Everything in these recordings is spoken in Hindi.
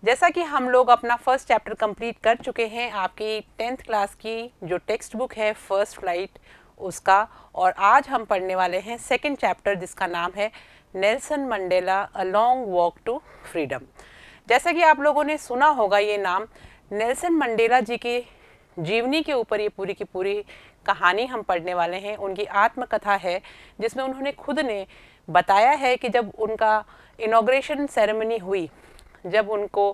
जैसा कि हम लोग अपना फर्स्ट चैप्टर कंप्लीट कर चुके हैं, आपकी 10th क्लास की जो टेक्स्ट बुक है फर्स्ट फ्लाइट उसका, और आज हम पढ़ने वाले हैं सेकंड चैप्टर जिसका नाम है Nelson Mandela a long walk to freedom. जैसा कि आप लोगों ने सुना होगा ये नाम, नेल्सन मंडेला जी की जीवनी के ऊपर ये पूरी की पूरी कहानी हम पढ़ने वाले हैं। उनकी आत्मकथा है जिसमें उन्होंने खुद ने बताया है कि जब उनका इनॉग्रेशन सेरेमनी हुई, जब उनको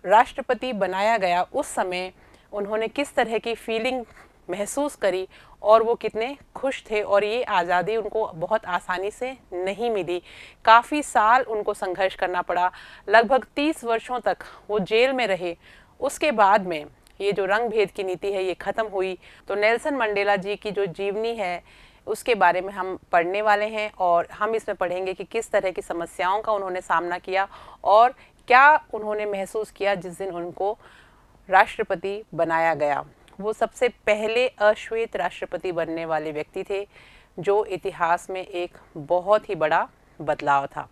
राष्ट्रपति बनाया गया, उस समय उन्होंने किस तरह की फीलिंग महसूस करी और वो कितने खुश थे। और ये आज़ादी उनको बहुत आसानी से नहीं मिली, काफ़ी साल उनको संघर्ष करना पड़ा, लगभग 30 वर्षों तक वो जेल में रहे। उसके बाद में ये जो रंग भेद की नीति है ये ख़त्म हुई। तो नेल्सन मंडेला जी की जो जीवनी है उसके बारे में हम पढ़ने वाले हैं, और हम इसमें पढ़ेंगे कि किस तरह की समस्याओं का उन्होंने सामना किया और क्या उन्होंने महसूस किया जिस दिन उनको राष्ट्रपति बनाया गया। वो सबसे पहले अश्वेत राष्ट्रपति बनने वाले व्यक्ति थे, जो इतिहास में एक बहुत ही बड़ा बदलाव था।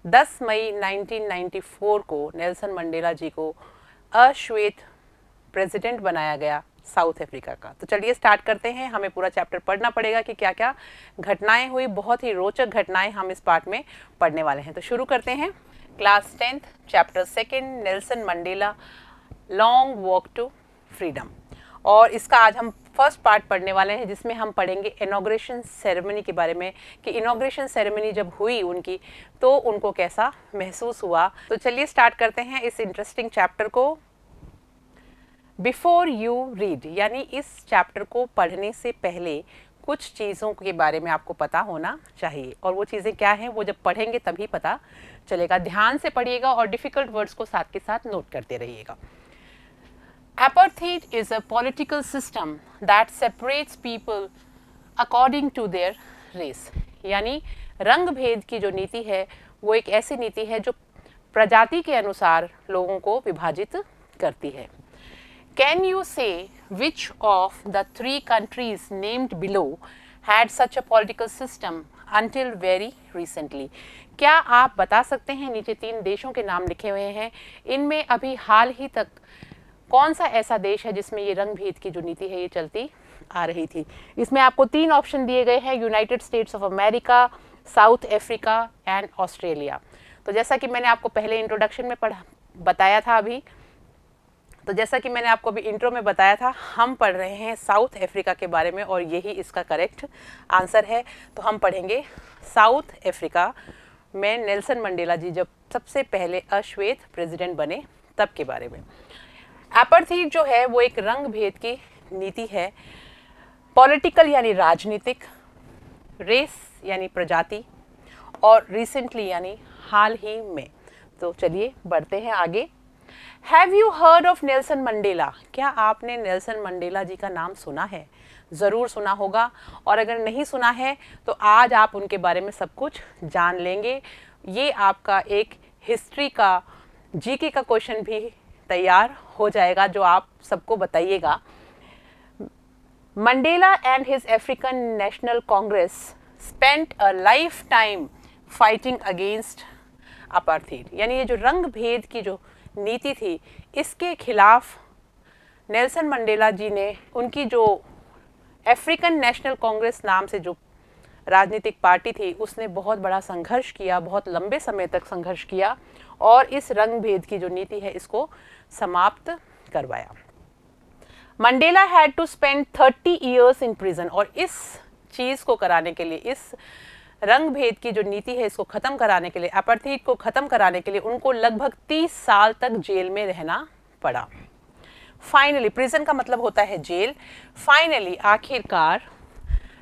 10 मई 1994 को नेल्सन मंडेला जी को अश्वेत प्रेसिडेंट बनाया गया साउथ अफ्रीका का। तो चलिए स्टार्ट करते हैं। हमें पूरा चैप्टर पढ़ना पड़ेगा कि क्या क्या घटनाएं हुई, बहुत ही रोचक घटनाएं हम इस पार्ट में पढ़ने वाले हैं। तो शुरू करते हैं। Class 10th chapter 2 Nelson Mandela long walk to freedom, और इसका आज हम फर्स्ट पार्ट पढ़ने वाले हैं जिसमें हम पढ़ेंगे इनॉग्रेशन सेरेमनी के बारे में कि इनॉग्रेशन सेरेमनी जब हुई उनकी तो उनको कैसा महसूस हुआ। तो चलिए स्टार्ट करते हैं इस इंटरेस्टिंग चैप्टर को। बिफोर यू रीड, यानी इस चैप्टर को पढ़ने से पहले कुछ चीज़ों के बारे में आपको पता होना चाहिए, और वो चीज़ें क्या हैं वो जब पढ़ेंगे तभी पता चलेगा। ध्यान से पढ़िएगा और डिफ़िकल्ट वर्ड्स को साथ के साथ नोट करते रहिएगा। Apartheid is a political system that separates people according to their race, यानी रंग भेद की जो नीति है वो एक ऐसी नीति है जो प्रजाति के अनुसार लोगों को विभाजित करती है। Can you say which of the 3 countries named below had such a political system until very recently? क्या आप बता सकते हैं, नीचे 3 देशों के नाम लिखे हुए हैं, इनमें अभी हाल ही तक कौन सा ऐसा देश है जिसमें ये रंग भेद की जो नीति है ये चलती आ रही थी। इसमें आपको 3 ऑप्शन दिए गए हैं, United states of America, south Africa and Australia. तो जैसा कि मैंने आपको पहले इंट्रोडक्शन में बताया था तो जैसा कि मैंने आपको अभी इंट्रो में बताया था, हम पढ़ रहे हैं साउथ अफ्रीका के बारे में और यही इसका करेक्ट आंसर है। तो हम पढ़ेंगे साउथ अफ्रीका में नेल्सन मंडेला जी जब सबसे पहले अश्वेत प्रेसिडेंट बने तब के बारे में। एपार्थीड जो है वो एक रंग भेद की नीति है, पॉलिटिकल यानी राजनीतिक, रेस यानी प्रजाति, और रिसेंटली यानी हाल ही में। तो चलिए बढ़ते हैं आगे। Have you heard of Nelson Mandela? क्या आपने नेल्सन मंडेला जी का नाम सुना है? ज़रूर सुना होगा, और अगर नहीं सुना है तो आज आप उनके बारे में सब कुछ जान लेंगे। ये आपका एक हिस्ट्री का जीके का क्वेश्चन भी तैयार हो जाएगा जो आप सबको बताइएगा। Mandela and his African National Congress spent a life time fighting against apartheid, यानी ये जो रंग भेद की जो नीति थी इसके खिलाफ नेल्सन मंडेला जी ने, उनकी जो अफ्रीकन नेशनल कांग्रेस नाम से जो राजनीतिक पार्टी थी, उसने बहुत बड़ा संघर्ष किया, बहुत लंबे समय तक संघर्ष किया और इस रंग भेद की जो नीति है इसको समाप्त करवाया। Mandela had to spend 30 years in prison, और इस चीज़ को कराने के लिए, इस रंग भेद की जो नीति है इसको ख़त्म कराने के लिए, अपार्थीड को ख़त्म कराने के लिए उनको लगभग 30 साल तक जेल में रहना पड़ा। फाइनली, प्रिजन का मतलब होता है जेल। फाइनली, आखिरकार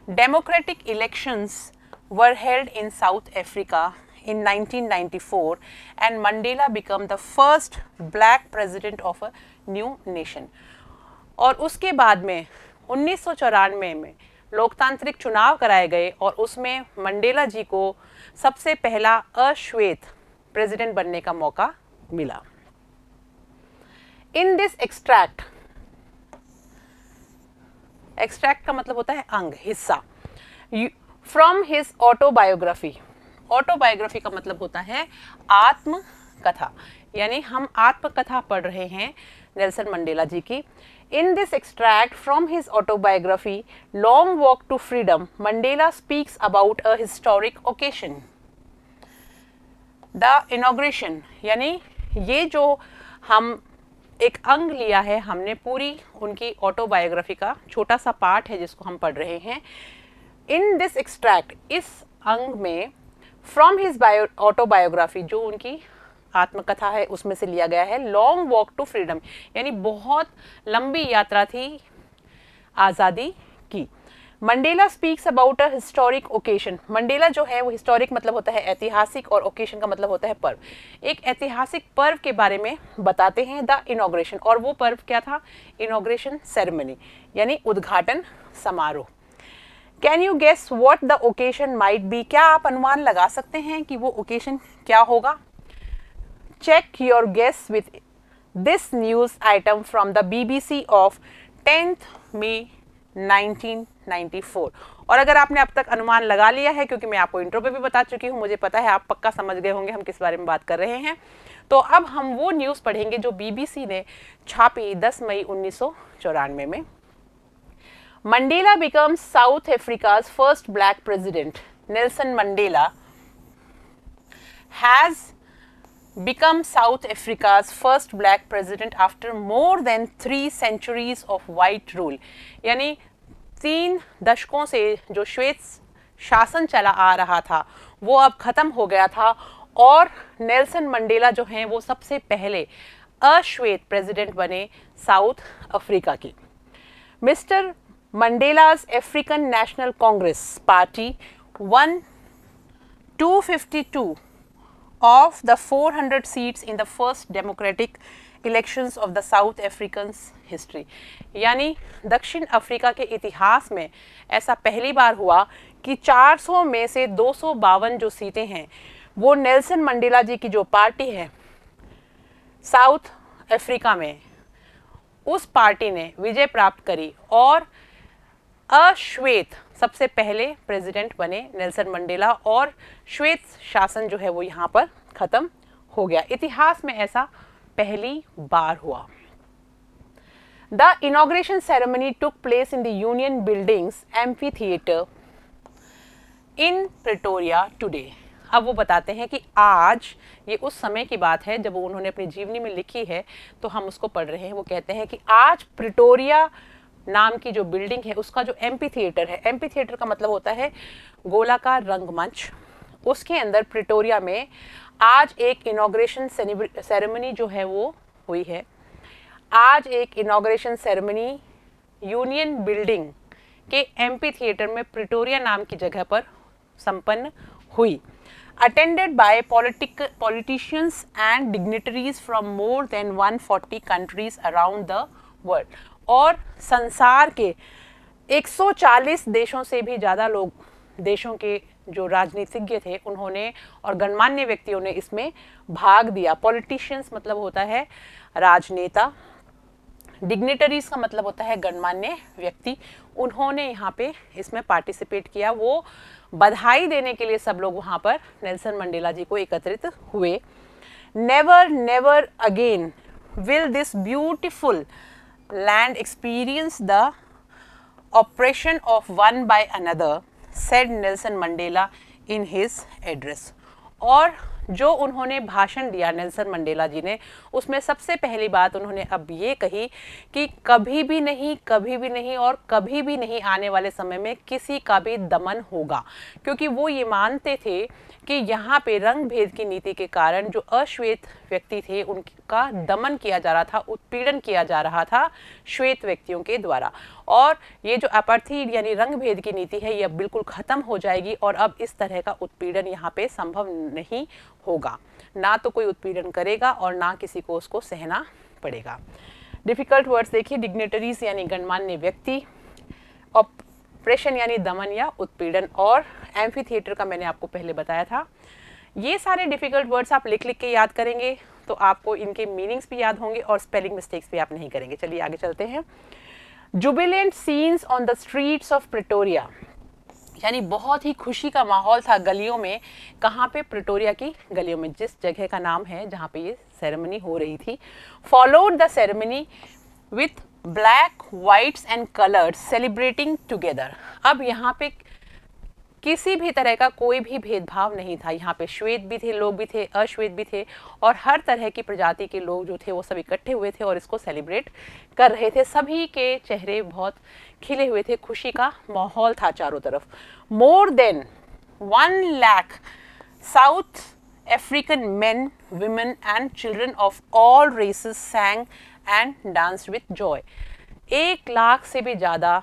democratic elections were held in south Africa in 1994 and Mandela became the first black president of a new nation। और उसके बाद में 1994 में लोकतांत्रिक चुनाव कराए गए और उसमें मंडेला जी को सबसे पहला अश्वेत प्रेसिडेंट बनने का मौका मिला। इन दिस एक्सट्रैक्ट, एक्सट्रैक्ट का मतलब होता है अंग, हिस्सा, फ्रॉम हिज ऑटोबायोग्राफी। ऑटोबायोग्राफी का मतलब होता है आत्मकथा, यानी हम आत्मकथा पढ़ रहे हैं नेल्सन मंडेला जी की। In this extract from his autobiography, Long Walk to Freedom, Mandela speaks about a historic occasion. The inauguration, यानी ये जो हम एक अंग लिया है, हमने पूरी उनकी ऑटोबायोग्राफी का छोटा सा पार्ट है जिसको हम पढ़ रहे हैं। In this extract, इस अंग में from his autobiography, जो उनकी आत्मकथा है उसमें से लिया गया है, लॉन्ग वॉक टू फ्रीडम, यानी बहुत लंबी यात्रा थी आज़ादी की। Mandela speaks about a historic occasion. Mandela जो है वो हिस्टोरिक मतलब होता है ऐतिहासिक और ओकेशन का मतलब होता है पर्व। एक ऐतिहासिक पर्व के बारे में बताते हैं, द इनॉग्रेशन। और वो पर्व क्या था? इनॉग्रेशन सेरेमनी, यानी उद्घाटन समारोह। Can you guess what the occasion might be? क्या आप अनुमान लगा सकते हैं कि वो ओकेशन क्या होगा? Check your guess with this news item from the BBC of 10th May 1994। और अगर आपने अब तक अनुमान लगा लिया है, क्योंकि मैं आपको इंट्रो पे भी बता चुकी हूँ, मुझे पता है आप पक्का समझ गए होंगे हम किस बारे में बात कर रहे हैं, तो अब हम वो न्यूज़ पढ़ेंगे जो BBC ने छापी 10 मई 1994 में। Mandela becomes South Africa's first black president. Nelson Mandela has become South Africa's first black president after more than 3 centuries of white rule। यानी 3 दशकों से जो श्वेत शासन चला आ रहा था वो अब खत्म हो गया था, और नेल्सन मंडेला जो हैं वो सबसे पहले अश्वेत प्रेसिडेंट बने साउथ अफ्रीका की। Mister Mandela's African National Congress party won 252 of the 400 seats in the first democratic elections of the South Africans history। यानी दक्षिण अफ्रीका के इतिहास में ऐसा पहली बार हुआ कि 400 में से 252 जो सीटें हैं वो नेल्सन मंडेला जी की जो पार्टी है साउथ अफ्रीका में, उस पार्टी ने विजय प्राप्त करी और अश्वेत सबसे पहले प्रेसिडेंट बने नेल्सन मंडेला, और श्वेत शासन जो है वो यहाँ पर खत्म हो गया। इतिहास में ऐसा पहली बार हुआ। The inauguration ceremony took place in the union buildings amphi theatre in Pretoria today. अब वो बताते हैं कि आज, ये उस समय की बात है जब उन्होंने अपनी जीवनी में लिखी है तो हम उसको पढ़ रहे हैं। वो कहते हैं कि आज प्रिटोरिया नाम की जो बिल्डिंग है उसका जो एम्पी थिएटर है, एम्पी थिएटर का मतलब होता है गोलाकार रंगमंच, उसके अंदर प्रिटोरिया में आज एक इनॉग्रेशन सेरेमनी जो है वो हुई है। आज एक इनॉग्रेशन सेरेमनी यूनियन बिल्डिंग के एम्पी थिएटर में प्रिटोरिया नाम की जगह पर संपन्न हुई। Attended by politicians and dignitaries from more than 140 countries around the world. और संसार के 140 देशों से भी ज़्यादा लोग, देशों के जो राजनीतिज्ञ थे उन्होंने और गणमान्य व्यक्तियों ने इसमें भाग दिया। पॉलिटिशियंस मतलब होता है राजनेता, डिग्निटरीज का मतलब होता है गणमान्य व्यक्ति, उन्होंने यहाँ पे इसमें पार्टिसिपेट किया। वो बधाई देने के लिए सब लोग वहाँ पर नेल्सन मंडेला जी को एकत्रित हुए। Never never again will this beautiful land experience the oppression of one by another, said Nelson Mandela in his address। और जो उन्होंने भाषण दिया नेल्सन मंडेला जी ने, उसमें सबसे पहली बात उन्होंने अब ये कही कि कभी भी नहीं और कभी भी नहीं आने वाले समय में किसी का भी दमन होगा, क्योंकि वो ये मानते थे कि यहाँ पे रंग भेद की नीति के कारण जो अश्वेत व्यक्ति थे उनका दमन किया जा रहा था, उत्पीड़न किया जा रहा था श्वेत व्यक्तियों के द्वारा। और ये जो अपार्थाइड यानी रंग भेद की नीति है ये अब बिल्कुल ख़त्म हो जाएगी और अब इस तरह का उत्पीड़न यहाँ पे संभव नहीं होगा, ना तो कोई उत्पीड़न करेगा और ना किसी को उसको सहना पड़ेगा। डिफ़िकल्ट वर्ड्स देखिए, डिग्निटरीज यानी गणमान्य व्यक्ति, ऑपरेशन यानी दमन या उत्पीड़न, और एम्फी थिएटर का मैंने आपको पहले बताया था। ये सारे डिफ़िकल्ट वर्ड्स आप लिख के याद करेंगे तो आपको इनके मीनिंग्स भी याद होंगे और स्पेलिंग मिस्टेक्स भी आप नहीं करेंगे। चलिए आगे चलते हैं। Jubilant scenes on the streets of Pretoria, यानी बहुत ही खुशी का माहौल था गलियों में। कहाँ पे? प्रिटोरिया की गलियों में, जिस जगह का नाम है जहाँ पे ये सेरेमनी हो रही थी. Followed the ceremony with black, whites and colours celebrating together. अब यहाँ पे किसी भी तरह का कोई भी भेदभाव नहीं था. यहाँ पे श्वेत भी थे, लोग भी थे, अश्वेत भी थे, और हर तरह की प्रजाति के लोग जो थे वो सब इकट्ठे हुए थे और इसको सेलिब्रेट कर रहे थे. सभी के चेहरे बहुत खिले हुए थे, खुशी का माहौल था चारों तरफ. More than 1 lakh south African men, women and children of all races sang and danced with joy. 1 lakh से भी ज़्यादा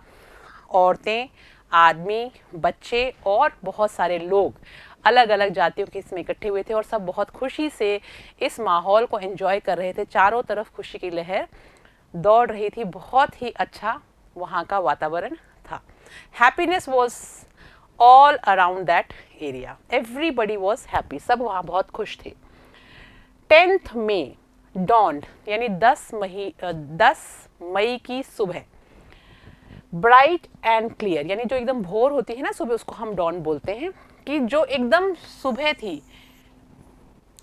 औरतें, आदमी, बच्चे और बहुत सारे लोग अलग अलग जातियों के इसमें इकट्ठे हुए थे और सब बहुत खुशी से इस माहौल को एंजॉय कर रहे थे. चारों तरफ खुशी की लहर दौड़ रही थी. बहुत ही अच्छा वहाँ का वातावरण था. Happiness was all around that area. Everybody was happy. सब वहाँ बहुत खुश थे. 10th मई dawned, यानी 10 मई की सुबह. ब्राइट एंड क्लियर, यानी जो एकदम भोर होती है ना सुबह, उसको हम डॉन बोलते हैं. कि जो एकदम सुबह थी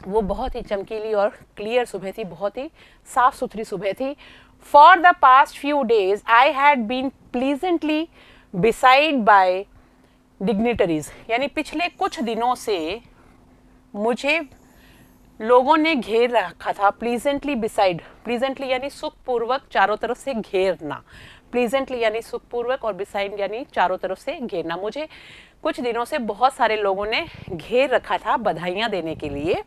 वो बहुत ही चमकीली और क्लियर सुबह थी, बहुत ही साफ सुथरी सुबह थी. For the past few days I had been pleasantly besieged by dignitaries, यानी पिछले कुछ दिनों से मुझे लोगों ने घेर रखा था. प्लीजेंटली बिसाइड, प्लीजेंटली यानी सुखपूर्वक, चारों तरफ से घेरना. प्लीजेंटली यानी सुखपूर्वक और बिसाइड यानी चारों तरफ से घेरना. मुझे कुछ दिनों से बहुत सारे लोगों ने घेर रखा था बधाइयाँ देने के लिए.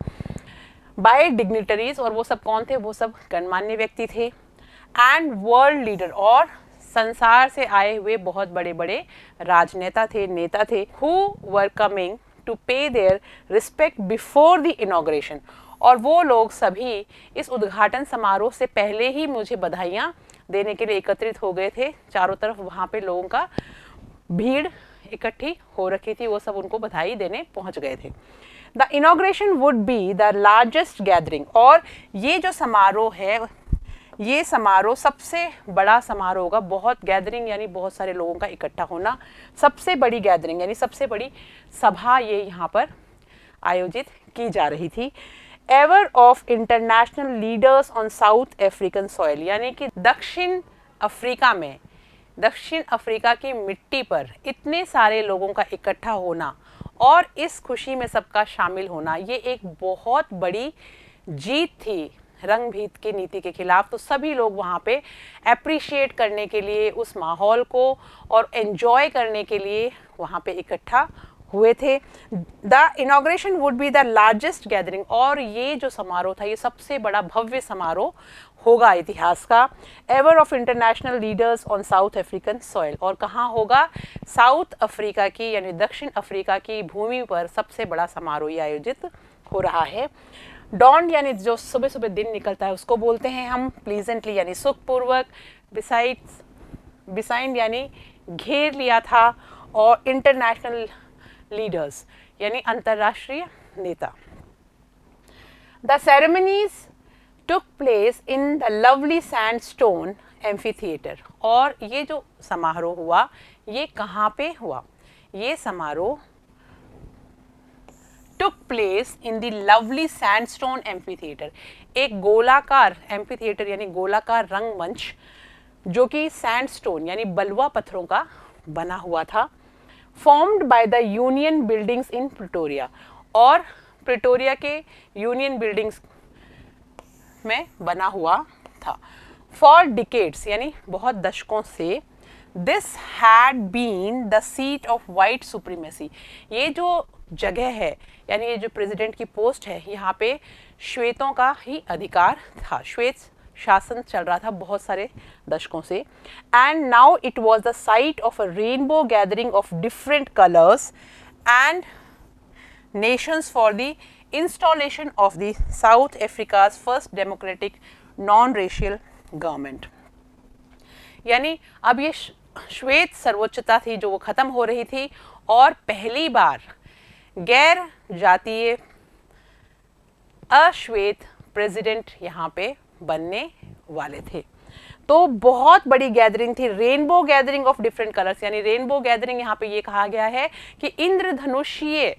बाय डिग्निटरीज, और वो सब कौन थे? वो सब गणमान्य व्यक्ति थे. एंड वर्ल्ड लीडर, और संसार से आए हुए बहुत बड़े बड़े राजनेता थे, नेता थे. Who were coming to pay their respect before the inauguration, और वो लोग सभी इस उद्घाटन समारोह से पहले ही मुझे बधाइयाँ देने के लिए एकत्रित हो गए थे. चारों तरफ वहाँ पे लोगों का भीड़ इकट्ठी हो रखी थी, वो सब उनको बधाई देने पहुँच गए थे. The inauguration would be the largest gathering, और ये जो समारोह है, ये समारोह सबसे बड़ा समारोह होगा. बहुत गैदरिंग यानी बहुत सारे लोगों का इकट्ठा होना. सबसे बड़ी गैदरिंग यानी सबसे बड़ी सभा ये यहाँ पर आयोजित की जा रही थी. Ever of international leaders on south African soil, यानी कि दक्षिण अफ्रीका में, दक्षिण अफ्रीका की मिट्टी पर इतने सारे लोगों का इकट्ठा होना और इस खुशी में सबका शामिल होना, ये एक बहुत बड़ी जीत थी रंग भेद की नीति के खिलाफ. तो सभी लोग वहाँ पे अप्रिशिएट करने के लिए, उस माहौल को और एंजॉय करने के लिए वहाँ पे इकट्ठा हुए थे. The inauguration would be the largest gathering, और ये जो समारोह था ये सबसे बड़ा भव्य समारोह होगा इतिहास का. Ever of international leaders on south African soil, और कहाँ होगा? साउथ अफ्रीका की यानी दक्षिण अफ्रीका की भूमि पर सबसे बड़ा समारोह ये आयोजित हो रहा है. डॉन यानी जो सुबह सुबह दिन निकलता है उसको बोलते हैं हम प्लीजेंटली यानी सुखपूर्वक. बिसाइड यानी घेर लिया था, और इंटरनेशनल लीडर्स यानी अंतर्राष्ट्रीय नेता. The ceremonies took place in the lovely sandstone amphitheatre, और ये जो समारोह हुआ ये कहाँ पे हुआ? ये समारोह took place in the lovely sandstone amphitheater, एक गोलाकार एम्फीथिएटर यानी गोलाकार रंगमंच जो कि सैंडस्टोन यानी बलुआ पत्थरों का बना हुआ था. Formed by the union buildings in Pretoria, और प्रिटोरिया के यूनियन बिल्डिंग्स में बना हुआ था. फॉर डिकेड्स यानी बहुत दशकों से. This had been the seat of white supremacy, ये जो जगह है यानी ये जो प्रेसिडेंट की पोस्ट है, यहाँ पे श्वेतों का ही अधिकार था. श्वेत शासन चल रहा था बहुत सारे दशकों से. And now it was the site of a rainbow gathering of different colours and Nations for the installation of the south Africa's first democratic non racial government. यानी अब ये श्वेत सर्वोच्चता थी जो वो खत्म हो रही थी, और पहली बार गैर जातीय अश्वेत प्रेसिडेंट यहाँ पे बनने वाले थे. तो बहुत बड़ी गैदरिंग थी. Rainbow gathering of different colours, यानी रेनबो गैदरिंग यहाँ पे ये कहा गया है कि इंद्रधनुषीय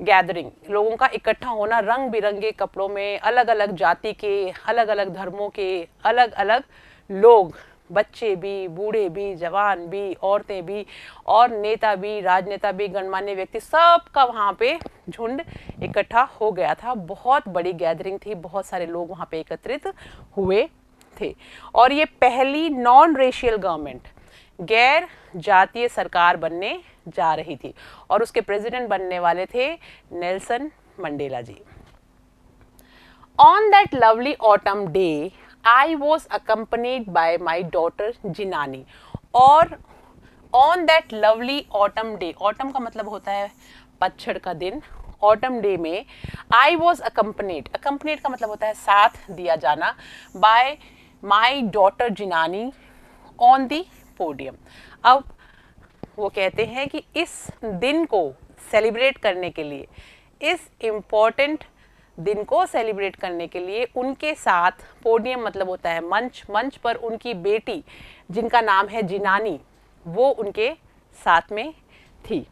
गैदरिंग, लोगों का इकट्ठा होना, रंग बिरंगे कपड़ों में, अलग अलग जाति के, अलग अलग धर्मों के, अलग अलग लोग, बच्चे भी, बूढ़े भी, जवान भी, औरतें भी, और नेता भी, राजनेता भी, गणमान्य व्यक्ति, सबका वहाँ पे झुंड इकट्ठा हो गया था। बहुत बड़ी गैदरिंग थी, बहुत सारे लोग वहाँ पे एकत्रित हुए थे। और ये पहली नॉन रेशियल गवर्नमेंट, गैर जातीय सरकार बनने जा रही थी, और उसके प्रेसिडेंट बनने वाले थे Nelson Mandela ji. On that lovely autumn day, I was accompanied by my daughter जिनानी। और on that lovely autumn day, autumn का मतलब होता है पतझड़ का दिन, autumn day में I was accompanied, accompanied का मतलब होता है साथ दिया जाना, by my daughter जिनानी on the podium। अब वो कहते हैं कि इस दिन को सेलिब्रेट करने के लिए, इस इम्पोर्टेंट दिन को सेलिब्रेट करने के लिए उनके साथ, पोडियम मतलब होता है मंच, मंच पर उनकी बेटी जिनका नाम है जिनानी, वो उनके साथ में थी।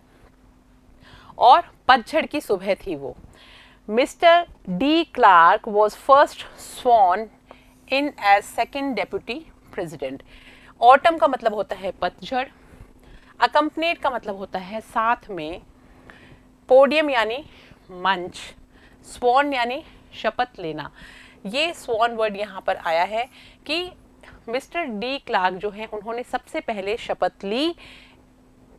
और पतझड़ की सुबह थी वो। Mister de Klerk was first sworn in as second deputy president. Autumn का मतलब होता है पतझड़, अकम्पनीड का मतलब होता है साथ में, पोडियम यानी मंच, स्वॉन यानी शपथ लेना। ये स्वॉन वर्ड यहाँ पर आया है कि मिस्टर डी क्लार्क जो हैं उन्होंने सबसे पहले शपथ ली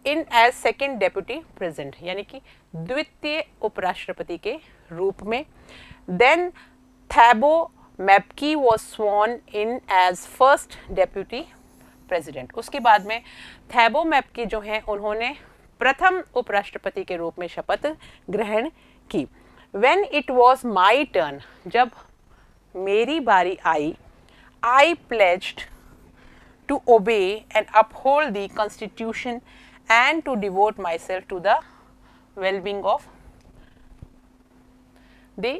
in as second deputy president, यानी कि द्वितीय उपराष्ट्रपति के रूप में। Then Thabo Mbeki was sworn in as first deputy president. उसके बाद में थैबो मैप्की जो हैं उन्होंने प्रथम उपराष्ट्रपति के रूप में शपथ ग्रहण की। When it was my turn, जब मेरी बारी आई, I pledged to obey and uphold the Constitution and to devote myself to the well-being of the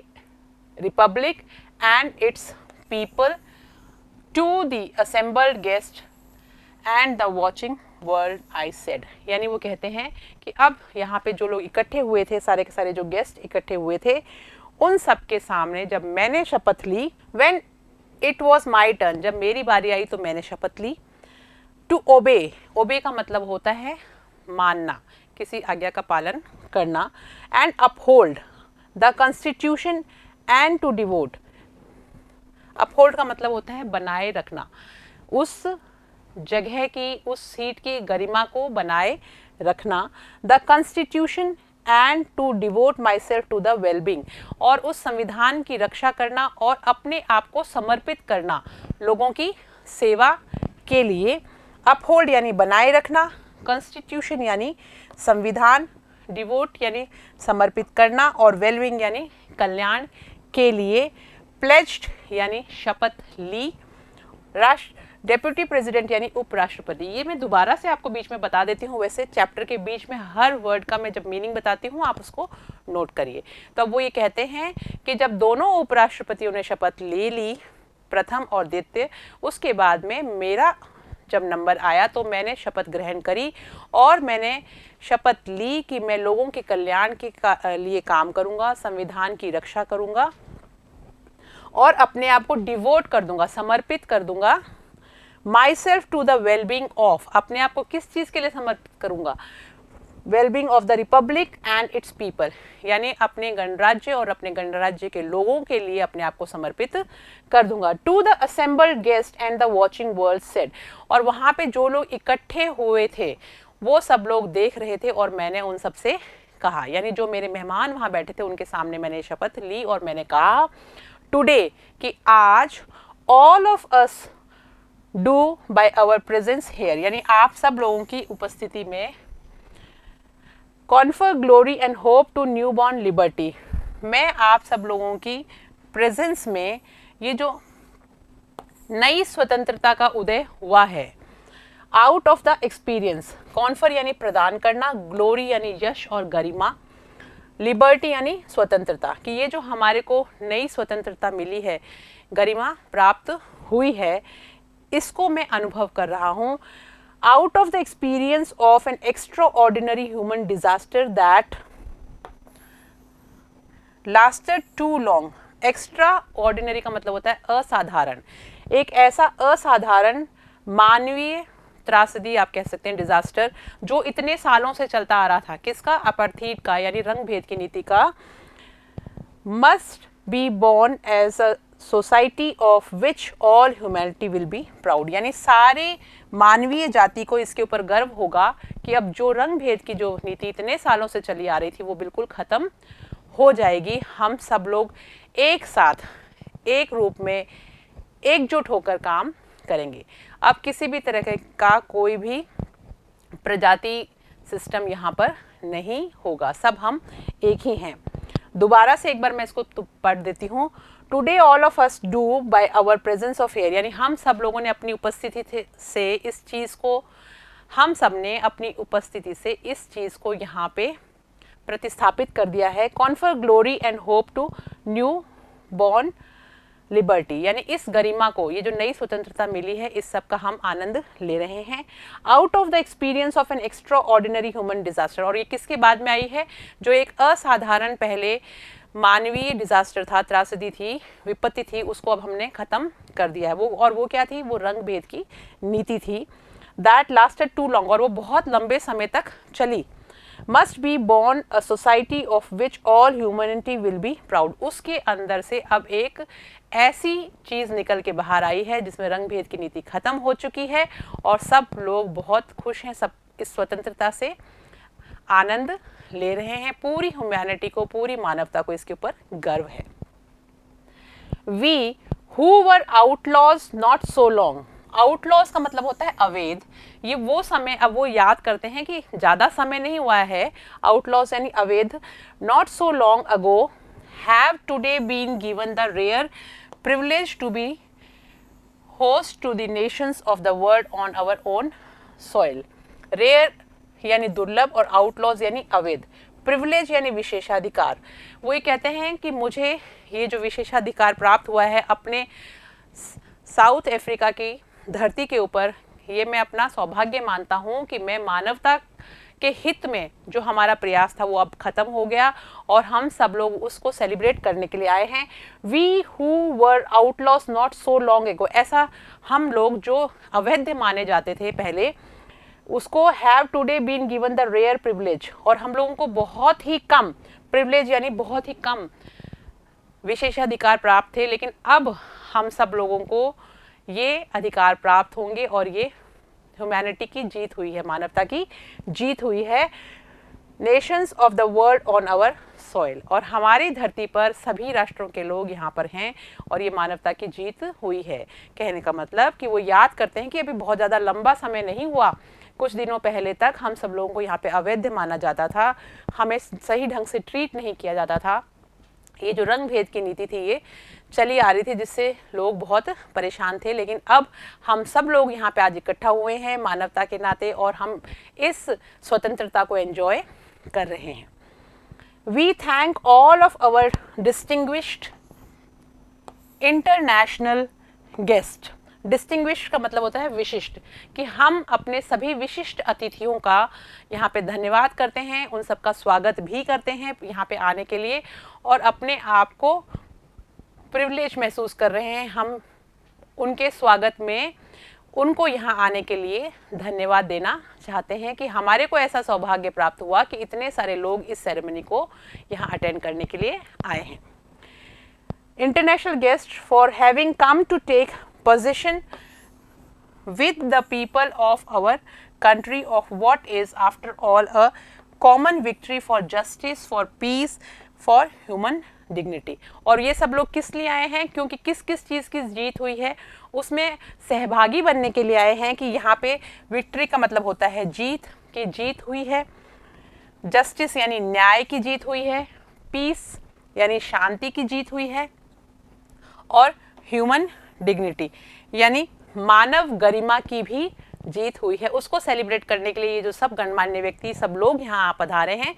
Republic and its people, to the assembled guests and the watching world I said। यानी वो कहते हैं कि अब यहाँ पे जो लोग इकट्ठे हुए थे, सारे के सारे जो गेस्ट इकट्ठे हुए थे, उन सब के सामने जब मैंने शपथ ली, when it was my turn, जब मेरी बारी आई तो मैंने शपथ ली, to obey, obey का मतलब होता है मानना, किसी आज्ञा का पालन करना, and uphold the constitution and to devote, uphold का मतलब होता है बनाए रखना, उस जगह की, उस सीट की गरिमा को बनाए रखना, the constitution and to devote myself to the wellbeing, और उस संविधान की रक्षा करना और अपने आप को समर्पित करना लोगों की सेवा के लिए। अपहोल्ड यानी बनाए रखना, कॉन्स्टिट्यूशन यानी संविधान, डिवोट यानी समर्पित करना, और वेलबींग यानी कल्याण के लिए। प्लेज्ड यानी शपथ ली। डेप्यूटी प्रेसिडेंट यानी उपराष्ट्रपति, ये मैं दोबारा से आपको बीच में बता देती हूँ, वैसे चैप्टर के बीच में हर वर्ड का मैं जब मीनिंग बताती हूँ आप उसको नोट करिए। तो अब वो ये कहते हैं कि जब दोनों उपराष्ट्रपतियों ने शपथ ले ली, प्रथम और द्वितीय, उसके बाद में मेरा जब नंबर आया तो मैंने शपथ ग्रहण करी और मैंने शपथ ली कि मैं लोगों के कल्याण के लिए काम करूँगा, संविधान की रक्षा करूँगा और अपने आप को डिवोट कर दूँगा, समर्पित कर दूँगा, myself to the wellbeing of, अपने आप को किस चीज़ के लिए समर्पित करूँगा, wellbeing of the republic and its people, यानी अपने गणराज्य और अपने गणराज्य के लोगों के लिए अपने आप को समर्पित कर दूंगा। To the assembled guest and the watching world said, और वहाँ पे जो लोग इकट्ठे हुए थे वो सब लोग देख रहे थे और मैंने उन सब से कहा, यानी जो मेरे मेहमान वहाँ बैठे थे उनके सामने मैंने शपथ ली और मैंने कहा टुडे, कि आज all of us do by our presence here, यानी आप सब लोगों की उपस्थिति में, confer glory and hope to newborn liberty, मैं आप सब लोगों की प्रेजेंस में ये जो नई स्वतंत्रता का उदय हुआ है, out of the experience, confer यानी प्रदान करना, ग्लोरी यानी यश और गरिमा, लिबर्टी यानी स्वतंत्रता, कि ये जो हमारे को नई स्वतंत्रता मिली है, गरिमा प्राप्त हुई है, इसको मैं अनुभव कर रहा हूँ, out of the experience of an extraordinary human disaster that lasted too long, extraordinary का मतलब होता है असाधारण, एक ऐसा असाधारण मानवीय त्रासदी आप कह सकते हैं, डिजास्टर, जो इतने सालों से चलता आ रहा था, किसका, अपार्थीड का यानी रंग भेद की नीति का, must be born as a society of which all humanity will be proud, यानी सारे मानवीय जाति को इसके ऊपर गर्व होगा कि अब जो रंग भेद की जो नीति इतने सालों से चली आ रही थी वो बिल्कुल खत्म हो जाएगी। हम सब लोग एक साथ एक रूप में एकजुट होकर काम करेंगे। अब किसी भी तरह का कोई भी प्रजाति सिस्टम यहाँ पर नहीं होगा, सब हम एक ही हैं। दोबारा से एक बार मैं इसको पढ़ देती हूँ। Today all of us do by our presence of air, यानी हम सब लोगों ने अपनी उपस्थिति से इस चीज़ को, हम सब ने अपनी उपस्थिति से इस चीज़ को यहाँ पे प्रतिस्थापित कर दिया है। Confer glory and hope to newborn liberty, यानी इस गरिमा को, ये जो नई स्वतंत्रता मिली है, इस सब का हम आनंद ले रहे हैं। Out of the experience of an extra ordinary human disaster, और ये किसके बाद में आई है, जो एक असाधारण पहले मानवीय डिजास्टर था, त्रासदी थी, विपत्ति थी, उसको अब हमने खत्म कर दिया है। वो, और वो क्या थी, वो रंग भेद की नीति थी। दैट लास्टेड टू लॉन्ग, और वो बहुत लंबे समय तक चली। Must be born a society of which all humanity will be proud, उसके अंदर से अब एक ऐसी चीज़ निकल के बाहर आई है जिसमें रंग भेद की नीति खत्म हो चुकी है और सब लोग बहुत खुश हैं, सब इस स्वतंत्रता से आनंद ले रहे हैं। पूरी ह्यूमैनिटी को, पूरी मानवता को इसके ऊपर गर्व है। We who were outlaws not so long, outlaws का मतलब होता है अवैध। ये वो समय, अब वो याद करते हैं कि ज़्यादा समय नहीं हुआ है, आउटलॉज यानी अवैध। Not so long ago have today been given the rare privilege to be host to the nations of the world on our own soil. Rare यानी दुर्लभ और आउटलॉज यानी अवैध, प्रिविलेज यानी विशेषाधिकार। वो ये कहते हैं कि मुझे ये जो विशेषाधिकार प्राप्त हुआ है अपने साउथ अफ्रीका की धरती के ऊपर, ये मैं अपना सौभाग्य मानता हूँ कि मैं मानवता के हित में जो हमारा प्रयास था वो अब खत्म हो गया और हम सब लोग उसको सेलिब्रेट करने के लिए आए हैं। We who were outlaws not so long ago, ऐसा हम लोग जो अवैध माने जाते थे पहले, उसको have today been given the rare privilege, और हम लोगों को बहुत ही कम प्रिविलेज यानी बहुत ही कम विशेषाधिकार प्राप्त थे, लेकिन अब हम सब लोगों को ये अधिकार प्राप्त होंगे और ये ह्यूमैनिटी की जीत हुई है, मानवता की जीत हुई है। Nations of the world on our soil, और हमारी धरती पर सभी राष्ट्रों के लोग यहाँ पर हैं और ये मानवता की जीत हुई है। कहने का मतलब कि वो याद करते हैं कि अभी बहुत ज़्यादा लंबा समय नहीं हुआ, कुछ दिनों पहले तक हम सब लोगों को यहाँ पे अवैध माना जाता था, हमें सही ढंग से ट्रीट नहीं किया जाता था। ये जो रंग भेद की नीति थी ये चली आ रही थी जिससे लोग बहुत परेशान थे, लेकिन अब हम सब लोग यहाँ पे आज इकट्ठा हुए हैं मानवता के नाते और हम इस स्वतंत्रता को एंजॉय कर रहे हैं। We thank all of our distinguished international guest. Distinguished का मतलब होता है विशिष्ट, कि हम अपने सभी विशिष्ट अतिथियों का यहाँ पे धन्यवाद करते हैं, उन सबका स्वागत भी करते हैं यहाँ पे आने के लिए और अपने आप को प्रिविलेज महसूस कर रहे हैं। हम उनके स्वागत में उनको यहाँ आने के लिए धन्यवाद देना चाहते हैं कि हमारे को ऐसा सौभाग्य प्राप्त हुआ कि इतने सारे लोग इस सेरेमनी को यहाँ अटेंड करने के लिए आए हैं। International guest for having come to take position with the people of our country of what is after all a common victory for justice, for peace, for human dignity। और ये सब लोग किस लिए आए हैं, क्योंकि किस किस चीज़ की जीत हुई है उसमें सहभागी बनने के लिए आए हैं। कि यहाँ पे विक्ट्री का मतलब होता है जीत, की जीत हुई है, जस्टिस यानी न्याय की जीत हुई है, पीस यानी शांति की जीत हुई है और ह्यूमन डिग्निटी यानी मानव गरिमा की भी जीत हुई है। उसको सेलिब्रेट करने के लिए ये जो सब गणमान्य व्यक्ति सब लोग यहाँ पधारे हैं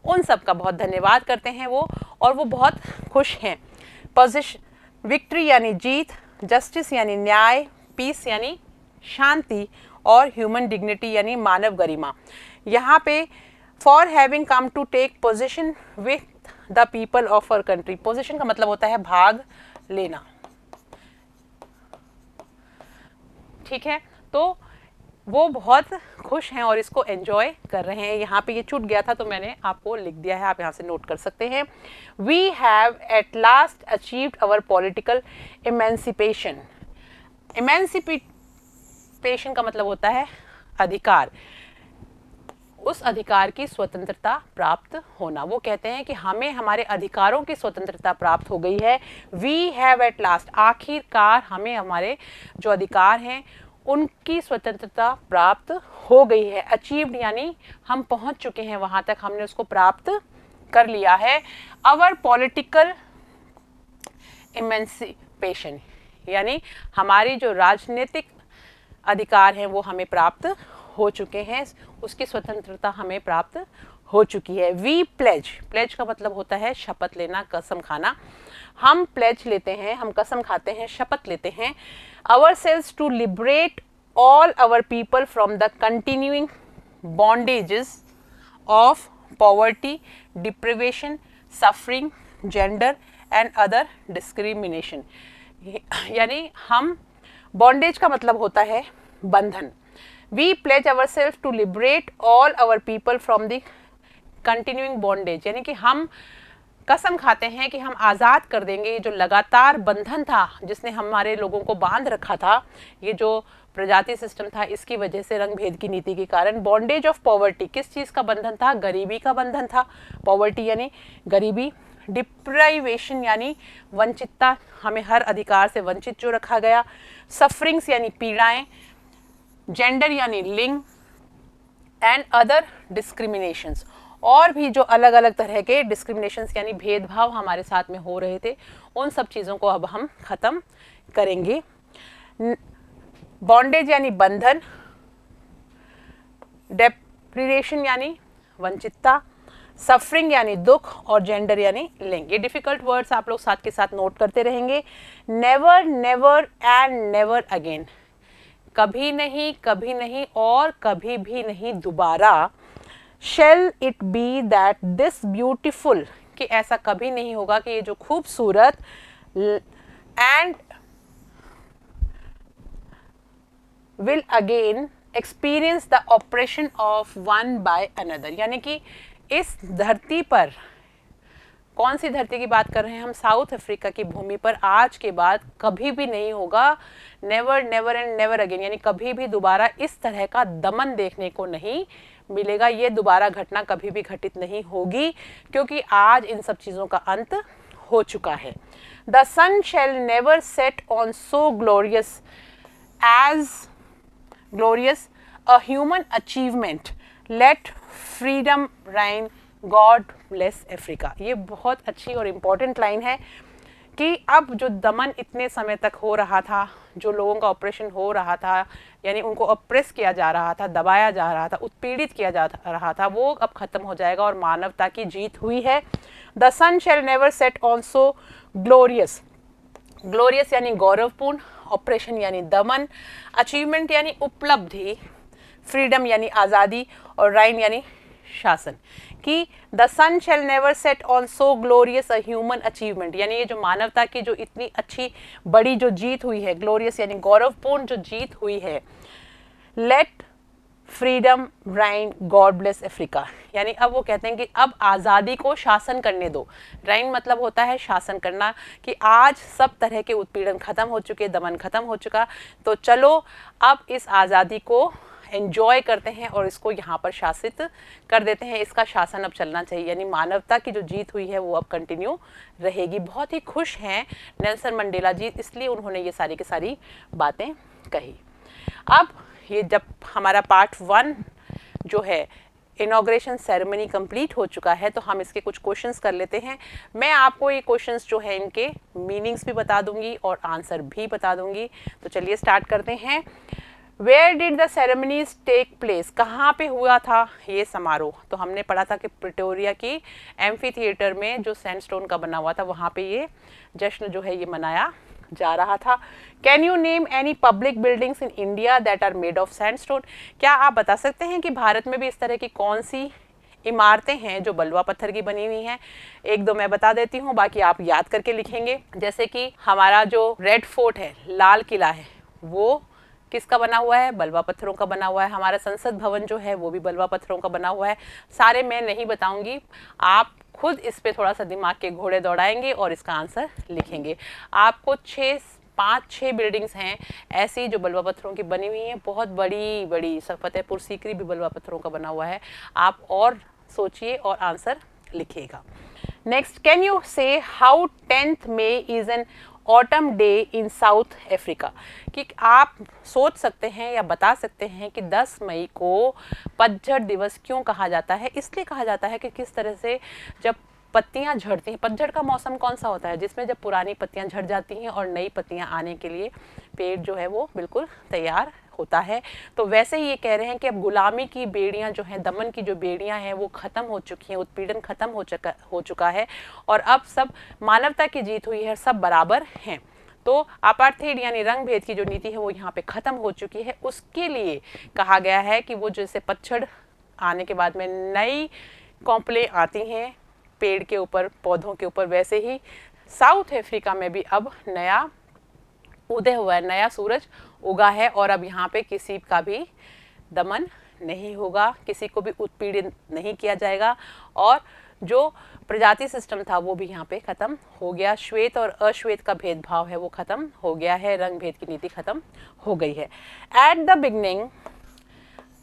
उन सब का बहुत धन्यवाद करते हैं वो, और वो बहुत खुश हैं। पोजीशन विक्ट्री यानी जीत, जस्टिस यानी न्याय, पीस यानी शांति और ह्यूमन डिग्निटी यानी मानव गरिमा। यहाँ पे for having come to take position with the people of our country. Position का मतलब होता है भाग लेना, ठीक है। तो वो बहुत खुश हैं और इसको एंजॉय कर रहे हैं। यहाँ पे ये छूट गया था तो मैंने आपको लिख दिया है, आप यहाँ से नोट कर सकते हैं। We have at last achieved our political emancipation. Emancipation का मतलब होता है अधिकार, उस अधिकार की स्वतंत्रता प्राप्त होना। वो कहते हैं कि हमें हमारे अधिकारों की स्वतंत्रता प्राप्त हो गई है। वी हैव एट लास्ट, आखिरकार हमें हमारे जो अधिकार हैं उनकी स्वतंत्रता प्राप्त हो गई है। अचीव्ड यानी हम पहुंच चुके हैं वहां तक, हमने उसको प्राप्त कर लिया है। अवर पॉलिटिकल इमेंसिपेशन यानी हमारी जो राजनीतिक अधिकार हैं वो हमें प्राप्त हो चुके हैं, उसकी स्वतंत्रता हमें प्राप्त हो चुकी है। वी प्लेज, प्लेज का मतलब होता है शपथ लेना, कसम खाना। हम प्लेज लेते हैं, हम कसम खाते हैं, शपथ लेते हैं। ourselves to liberate all our people from the continuing bondages of poverty, deprivation, suffering, gender and other discrimination। यानी हम, बॉन्डेज का मतलब होता है बंधन। We pledge ourselves to liberate all our people from the continuing bondage, यानी कि हम कसम खाते हैं कि हम आज़ाद कर देंगे ये जो लगातार बंधन था जिसने हमारे लोगों को बांध रखा था, ये जो प्रजाति सिस्टम था, इसकी वजह से रंग भेद की नीति के कारण। बॉन्डेज ऑफ पॉवर्टी, किस चीज़ का बंधन था? गरीबी का बंधन था। पॉवर्टी यानी गरीबी। डिप्राइवेशन यानी वंचितता, हमें हर अधिकार से वंचित जो रखा गया। सफरिंग्स यानी पीड़ाएं। जेंडर यानी लिंग। एंड अदर डिस्क्रिमिनेशंस, और भी जो अलग अलग तरह के डिस्क्रिमिनेशंस यानी भेदभाव हमारे साथ में हो रहे थे, उन सब चीज़ों को अब हम ख़त्म करेंगे। बॉन्डेज यानी बंधन। डेप्रिवेशन यानी वंचितता। सफरिंग यानी दुख। और जेंडर यानी लिंग। ये डिफ़िकल्ट वर्ड्स आप लोग साथ के साथ नोट करते रहेंगे। Never, never and never again, कभी नहीं और कभी भी नहीं दोबारा। Shall it be that this beautiful, कि ऐसा कभी नहीं होगा कि ये जो खूबसूरत and will again experience the oppression of one by another, यानी कि इस धरती पर, कौन सी धरती की बात कर रहे हैं हम? साउथ अफ्रीका की भूमि पर आज के बाद कभी भी नहीं होगा। Never, never and never again, यानी कभी भी दोबारा इस तरह का दमन देखने को नहीं मिलेगा। ये दोबारा घटना कभी भी घटित नहीं होगी क्योंकि आज इन सब चीज़ों का अंत हो चुका है। The sun shall never set on so glorious as glorious a human achievement, let freedom reign, God bless Africa. ये बहुत अच्छी और इम्पॉर्टेंट लाइन है कि अब जो दमन इतने समय तक हो रहा था, जो लोगों का ऑपरेशन हो रहा था, यानी उनको ऑप्रेस किया जा रहा था, दबाया जा रहा था, उत्पीड़ित किया जा रहा था, वो अब खत्म हो जाएगा और मानवता की जीत हुई है। The sun shall never set on so glorious, glorious यानी गौरवपूर्ण, ऑपरेशन यानी दमन, अचीवमेंट यानी उपलब्धि, फ्रीडम यानी आज़ादी और राइन यानी शासन। कि the sun shall never set on so glorious a human achievement, यानी ये जो मानवता की जो इतनी अच्छी बड़ी जो जीत हुई है, ग्लोरियस यानी गौरवपूर्ण जो जीत हुई है। Late freedom reign, God bless Africa, यानी अब वो कहते हैं कि अब आज़ादी को शासन करने दो। राइन मतलब होता है शासन करना, कि आज सब तरह के उत्पीड़न खत्म हो चुके, दमन खत्म हो चुका, तो चलो अब इस आज़ादी को एंजॉय करते हैं और इसको यहाँ पर शासित कर देते हैं, इसका शासन अब चलना चाहिए। यानी मानवता की जो जीत हुई है वो अब कंटिन्यू रहेगी। बहुत ही खुश हैं नेल्सन मंडेला जी, इसलिए उन्होंने ये सारी की सारी बातें कही। अब ये जब हमारा पार्ट 1 जो है इनॉग्रेशन सेरेमनी कंप्लीट हो चुका है, तो हम इसके कुछ क्वेश्चंस कर लेते हैं। मैं आपको ये क्वेश्चंस जो है इनके मीनिंग्स भी बता दूंगी और आंसर भी बता दूंगी। तो चलिए स्टार्ट करते हैं। Where did the ceremonies take place, कहाँ पे हुआ था ये समारोह? तो हमने पढ़ा था कि प्रिटोरिया की एम्फी थिएटर में जो सैंडस्टोन का बना हुआ था, वहाँ पे ये जश्न जो है ये मनाया जा रहा था। Can you name any public buildings in India that are made of sandstone, क्या आप बता सकते हैं कि भारत में भी इस तरह की कौन सी इमारतें हैं जो बलुआ पत्थर की बनी हुई हैं। एक दो मैं बता देती हूँ, बाकी आप याद करके लिखेंगे। जैसे कि हमारा जो रेड फोर्ट है, लाल किला है, वो किसका बना हुआ है? बलुआ पत्थरों का बना हुआ है। हमारा संसद भवन जो है वो भी बलुआ पत्थरों का बना हुआ है। सारे मैं नहीं बताऊंगी, आप खुद इस पे थोड़ा सा दिमाग के घोड़े दौड़ाएंगे और इसका आंसर लिखेंगे। आपको 5-6 बिल्डिंग्स हैं ऐसी जो बलुआ पत्थरों की बनी हुई हैं, बहुत बड़ी बड़ी। फतेहपुर सीकरी भी बलुआ पत्थरों का बना हुआ है। आप और सोचिए और आंसर लिखिएगा। नेक्स्ट, कैन यू से how 10th May is an autumn day in south Africa? कि आप सोच सकते हैं या बता सकते हैं कि 10 मई को पतझड़ दिवस क्यों कहा जाता है? इसलिए कहा जाता है कि किस तरह से जब पत्तियां झड़ती हैं, पतझड़ का मौसम कौन सा होता है? जिसमें जब पुरानी पत्तियां झड़ जाती हैं और नई पत्तियां आने के लिए पेड़ जो है वो बिल्कुल तैयार होता है। तो वैसे ही ये कह रहे हैं कि अब गुलामी की बेड़ियां जो हैं, दमन की जो बेड़ियां हैं वो खत्म हो चुकी हैं, उत्पीड़न खत्म हो चुका है और अब सब मानवता की जीत हुई है, सब बराबर हैं। तो अपार्थाइड यानी रंग भेद की जो नीति है वो यहाँ पे खत्म हो चुकी है। उसके लिए कहा गया है कि वो जैसे पतझड़ आने के बाद में नई कॉम्पलें आती हैं पेड़ के ऊपर, पौधों के ऊपर, वैसे ही साउथ अफ्रीका में भी अब नया उदय हुआ है, नया सूरज उगा है और अब यहाँ पे किसी का भी दमन नहीं होगा, किसी को भी उत्पीड़ित नहीं किया जाएगा और जो प्रजाति सिस्टम था वो भी यहाँ पे खत्म हो गया। श्वेत और अश्वेत का भेदभाव है वो खत्म हो गया है, रंग भेद की नीति खत्म हो गई है। At the beginning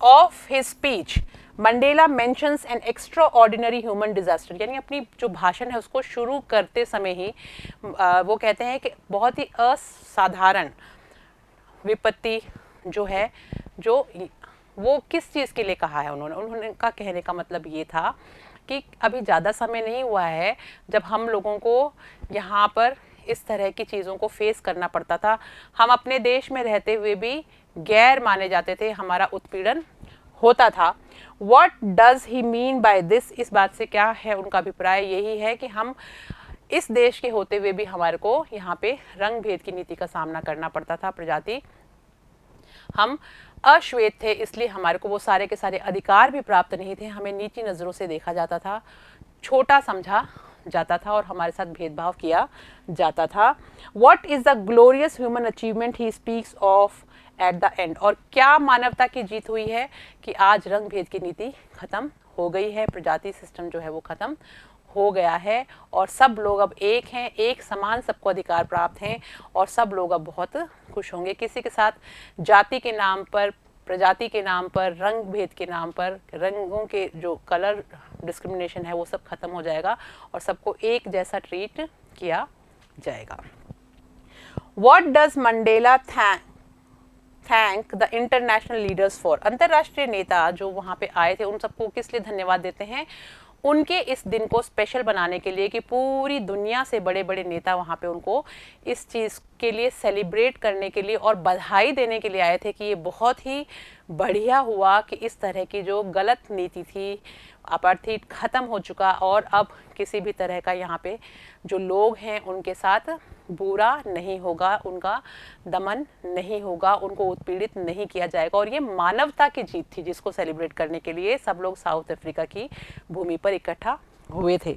of his speech Mandela mentions an extra ordinary human disaster, यानी अपनी जो भाषण है उसको शुरू करते समय ही वो कहते हैं कि बहुत ही असाधारण विपत्ति जो है, जो वो किस चीज़ के लिए कहा है उन्होंने का कहने का मतलब ये था कि अभी ज़्यादा समय नहीं हुआ है जब हम लोगों को यहाँ पर इस तरह की चीज़ों को फेस करना पड़ता था। हम अपने देश में रहते हुए भी गैर माने जाते थे, हमारा उत्पीड़न होता था। What does he mean by this? इस बात से क्या है उनका अभिप्राय? यही है कि हम इस देश के होते हुए भी हमारे को यहाँ पे रंग भेद की नीति का सामना करना पड़ता था। प्रजाति हम अश्वेत थे, इसलिए हमारे को वो सारे के सारे अधिकार भी प्राप्त नहीं थे, हमें नीची नज़रों से देखा जाता था, छोटा समझा जाता था और हमारे साथ भेदभाव किया जाता था। What is the glorious human achievement he speaks of at the end? और क्या मानवता की जीत हुई है कि आज रंग भेद की नीति खत्म हो गई है, प्रजाति सिस्टम जो है वो खत्म हो गया है और सब लोग अब एक हैं, एक समान सबको अधिकार प्राप्त हैं और सब लोग अब बहुत खुश होंगे। किसी के साथ जाति के नाम पर, प्रजाति के नाम पर, रंग भेद के नाम पर, रंगों के जो कलर डिस्क्रिमिनेशन है वो सब खत्म हो जाएगा और सबको एक जैसा ट्रीट किया जाएगा। What does Mandela thank the international leaders for? अंतर्राष्ट्रीय नेता जो वहाँ पे आए थे उन सबको किस लिए धन्यवाद देते हैं? उनके इस दिन को स्पेशल बनाने के लिए कि पूरी दुनिया से बड़े बड़े नेता वहाँ पे उनको इस चीज़ के लिए सेलिब्रेट करने के लिए और बधाई देने के लिए आए थे कि ये बहुत ही बढ़िया हुआ कि इस तरह की जो गलत नीति थी, अपार्थाइड खत्म हो चुका और अब किसी भी तरह का यहाँ पे जो लोग हैं उनके साथ बुरा नहीं होगा, उनका दमन नहीं होगा, उनको उत्पीड़ित नहीं किया जाएगा और ये मानवता की जीत थी जिसको सेलिब्रेट करने के लिए सब लोग साउथ अफ्रीका की भूमि पर इकट्ठा हुए थे।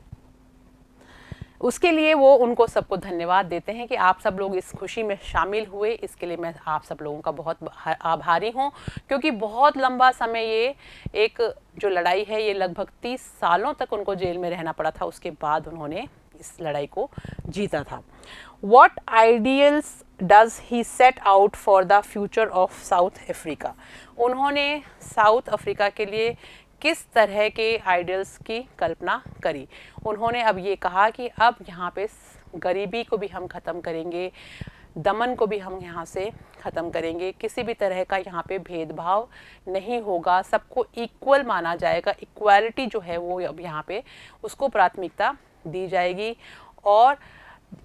उसके लिए वो उनको सबको धन्यवाद देते हैं कि आप सब लोग इस खुशी में शामिल हुए, इसके लिए मैं आप सब लोगों का बहुत आभारी हूँ क्योंकि बहुत लंबा समय ये एक जो लड़ाई है ये लगभग 30 सालों तक उनको जेल में रहना पड़ा था, उसके बाद उन्होंने इस लड़ाई को जीता था। What ideals does he set out for the future of South Africa? उन्होंने साउथ अफ्रीका के लिए किस तरह के आइडियल्स की कल्पना करी? उन्होंने अब ये कहा कि अब यहाँ पे गरीबी को भी हम ख़त्म करेंगे, दमन को भी हम यहाँ से ख़त्म करेंगे, किसी भी तरह का यहाँ पे भेदभाव नहीं होगा, सबको इक्वल माना जाएगा, इक्वालिटी जो है वो अब यहाँ पे उसको प्राथमिकता दी जाएगी और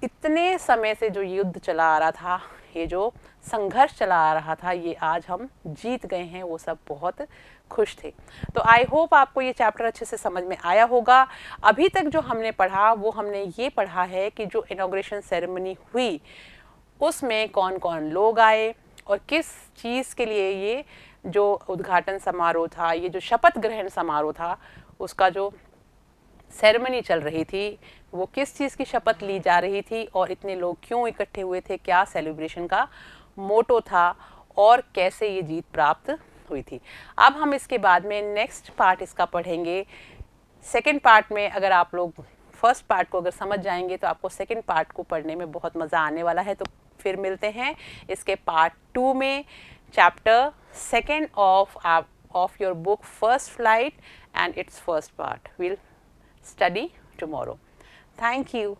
इतने समय से जो युद्ध चला आ रहा था, ये जो संघर्ष चला आ रहा था, ये आज हम जीत गए हैं, वो सब बहुत खुश थे। तो आई होप आपको ये चैप्टर अच्छे से समझ में आया होगा। अभी तक जो हमने पढ़ा वो हमने ये पढ़ा है कि जो इनॉग्रेशन सेरेमनी हुई उसमें कौन कौन लोग आए और किस चीज़ के लिए ये जो उद्घाटन समारोह था, ये जो शपथ ग्रहण समारोह था, उसका जो सेरेमनी चल रही थी, वो किस चीज़ की शपथ ली जा रही थी और इतने लोग क्यों इकट्ठे हुए थे, क्या सेलिब्रेशन का मोटो था और कैसे ये जीत प्राप्त हुई थी। अब हम इसके बाद में नेक्स्ट पार्ट इसका पढ़ेंगे। सेकेंड पार्ट में अगर आप लोग फर्स्ट पार्ट को अगर समझ जाएंगे तो आपको सेकेंड पार्ट को पढ़ने में बहुत मज़ा आने वाला है। तो फिर मिलते हैं इसके पार्ट 2 में, chapter 2 of your book First Flight and its first part. We'll study tomorrow. Thank you.